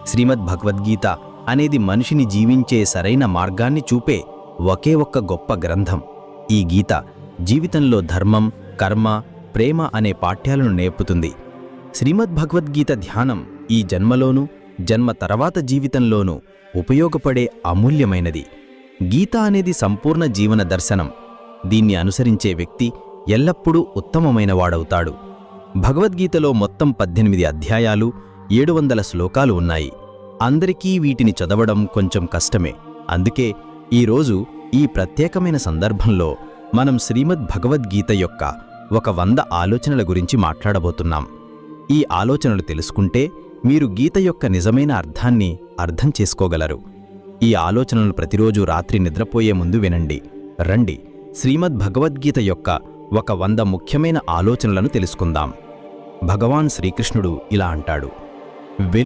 శ్రీమద్ భగవద్గీత అనేది మనిషిని జీవించే సరైన మార్గాన్ని చూపే ఒకే ఒక్క గొప్ప గ్రంథం. ఈ గీత జీవితంలో ధర్మం, కర్మ, ప్రేమ అనే పాఠ్యాలను నేర్పుతుంది. శ్రీమద్ భగవద్గీత ధ్యానం ఈ జన్మలోనూ, జన్మ తర్వాత జీవితంలోనూ ఉపయోగపడే అమూల్యమైనది. గీత అనేది సంపూర్ణ జీవన దర్శనం. దీన్ని అనుసరించే వ్యక్తి ఎల్లప్పుడూ ఉత్తమమైనవాడవుతాడు. భగవద్గీతలో మొత్తం 18 అధ్యాయాలు, 700 శ్లోకాలు ఉన్నాయి. అందరికీ వీటిని చదవడం కొంచెం కష్టమే. అందుకే ఈరోజు ఈ ప్రత్యేకమైన సందర్భంలో మనం శ్రీమద్ భగవద్గీత యొక్క ఒక 100 ఆలోచనల గురించి మాట్లాడబోతున్నాం. ఈ ఆలోచనలు తెలుసుకుంటే మీరు గీత యొక్క నిజమైన అర్థాన్ని అర్థం చేసుకోగలరు. ఈ ఆలోచనలు ప్రతిరోజు రాత్రి నిద్రపోయే ముందు వినండి. రండి, శ్రీమద్ భగవద్గీత యొక్క ఒక 100 ముఖ్యమైన ఆలోచనలను తెలుసుకుందాం. భగవాన్ శ్రీకృష్ణుడు ఇలా అంటాడు,